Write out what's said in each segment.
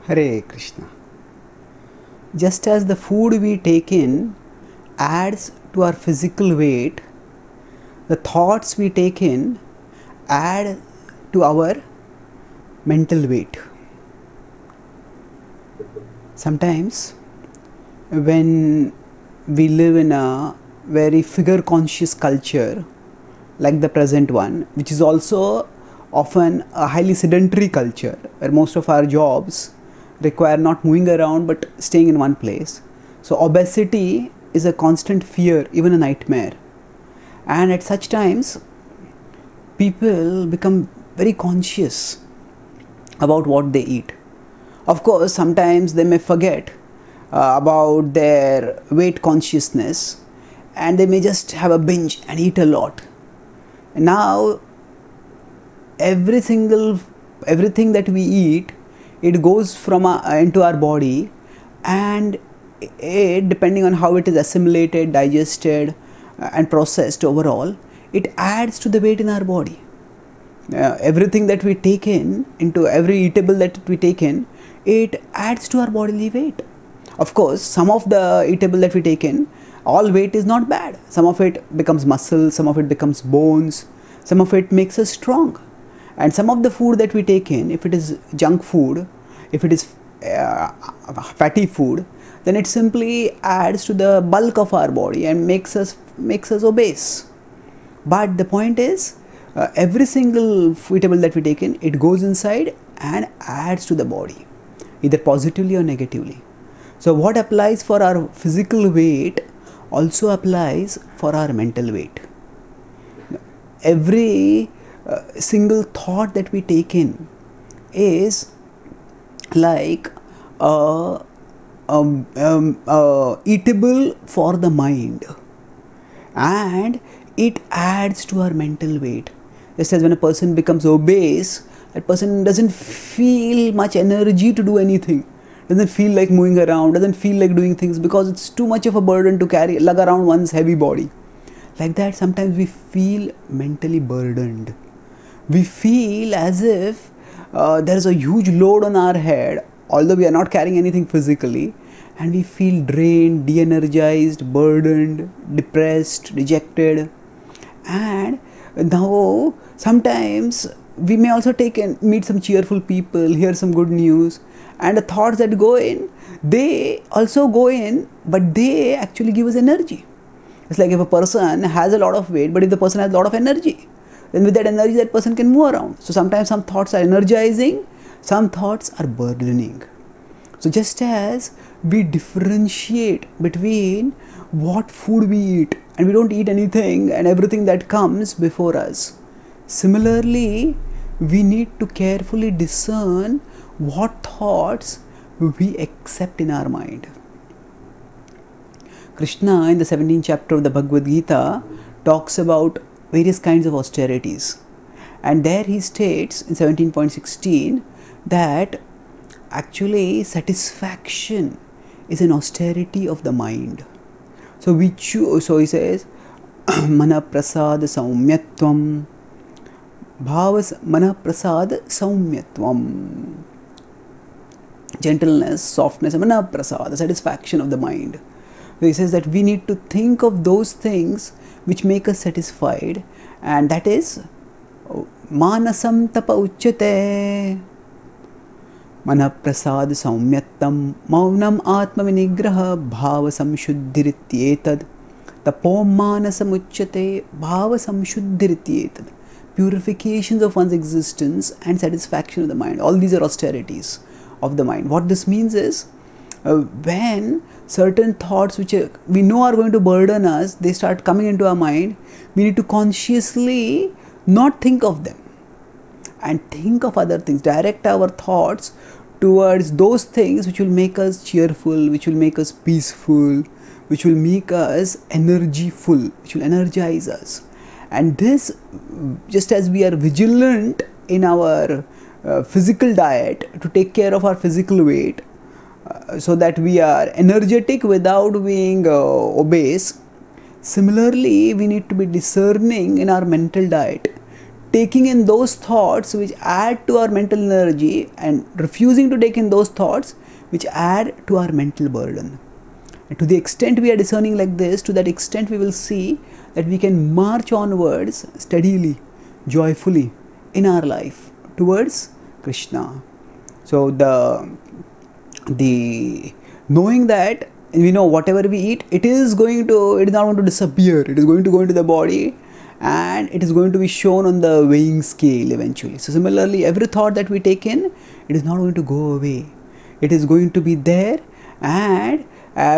Hare Krishna. Just as the food we take in adds to our physical weight, the thoughts we take in add to our mental weight. Sometimes, when we live in a very figure conscious culture like the present one, which is also often a highly sedentary culture where most of our jobs require not moving around but staying in one place. So, obesity is a constant fear, even a nightmare. And at such times, people become very conscious about what they eat. Of course, sometimes they may forget about their weight consciousness and they may just have a binge and eat a lot. And now, everything that we eat, it goes from into our body, and it, depending on how it is assimilated, digested, and processed overall, it adds to the weight in our body. Everything that we take in, into every eatable that we take in, it adds to our bodily weight. Of course, some of the eatable that we take in, all weight is not bad. Some of it becomes muscle, some of it becomes bones, some of it makes us strong. And some of the food that we take in, if it is junk food, if it is fatty food, then it simply adds to the bulk of our body and makes us obese. But the point is, every single eatable that we take in, it goes inside and adds to the body, either positively or negatively. So what applies for our physical weight also applies for our mental weight. Every single thought that we take in is like eatable for the mind, and it adds to our mental weight. Just as when a person becomes obese, that person doesn't feel much energy to do anything, doesn't feel like moving around, doesn't feel like doing things because it's too much of a burden to carry, lug around one's heavy body. Like that, sometimes we feel mentally burdened. We feel as if there is a huge load on our head, although we are not carrying anything physically, and we feel drained, de-energized, burdened, depressed, dejected. And now, sometimes we may also meet some cheerful people, hear some good news, and the thoughts that go in, they also go in, but they actually give us energy. It's like if a person has a lot of weight, but if the person has a lot of energy, then with that energy, that person can move around. So sometimes some thoughts are energizing, some thoughts are burdening. So just as we differentiate between what food we eat, and we don't eat anything and everything that comes before us, similarly, we need to carefully discern what thoughts we accept in our mind. Krishna, in the 17th chapter of the Bhagavad Gita, talks about various kinds of austerities. And there he states in 17.16 that actually satisfaction is an austerity of the mind. So we choose, so he says, Mana prasad saumyatvam, bhavas mana prasad saumyatvam. Gentleness, softness, mana prasad, the satisfaction of the mind. So he says that we need to think of those things which make us satisfied, and that is manasam tapa uchyate, mana prasad saumyattam, maunam atma vinigraha bhava samshuddhirityetad, tapom manasam uchyate, bhava samshuddhirityetad. Purifications of one's existence and satisfaction of the mind. All these are austerities of the mind. What this means is, when certain thoughts which we know are going to burden us, they start coming into our mind, we need to consciously not think of them and think of other things. Direct our thoughts towards those things which will make us cheerful, which will make us peaceful, which will make us energyful, which will energize us. And this, just as we are vigilant in our physical diet to take care of our physical weight, so that we are energetic without being obese, similarly we need to be discerning in our mental diet taking in those thoughts which add to our mental energy and refusing to take in those thoughts which add to our mental burden. And to the extent we are discerning like this, to that extent we will see that we can march onwards steadily, joyfully in our life towards Krishna. So the knowing that we know whatever we eat, it is not going to disappear. It is going to go into the body, and it is going to be shown on the weighing scale eventually. So similarly, every thought that we take in, it is not going to go away. It is going to be there, and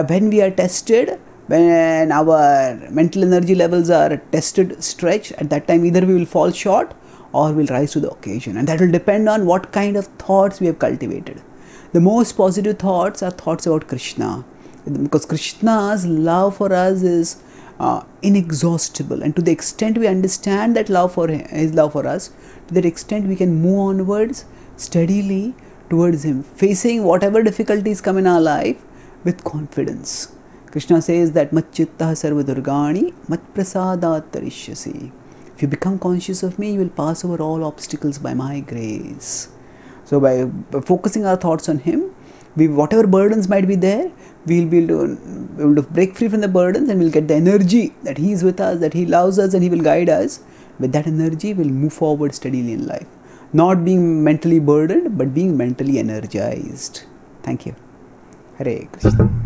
when we are tested, when our mental energy levels are tested, stretched, at that time either we will fall short or will rise to the occasion, and that will depend on what kind of thoughts we have cultivated. The most positive thoughts are thoughts about Krishna, because Krishna's love for us is inexhaustible, and to the extent we understand that love for his love for us, to that extent we can move onwards steadily towards him, facing whatever difficulties come in our life with confidence. Krishna says that Matchittah sarva durgani matprasadat tarishyasi. If you become conscious of me, you will pass over all obstacles by my grace. So by focusing our thoughts on him, whatever burdens might be there, we'll be able to break free from the burdens, and we'll get the energy that he is with us, that he loves us, and he will guide us. With that energy, we'll move forward steadily in life. Not being mentally burdened, but being mentally energized. Thank you. Hare Krishna.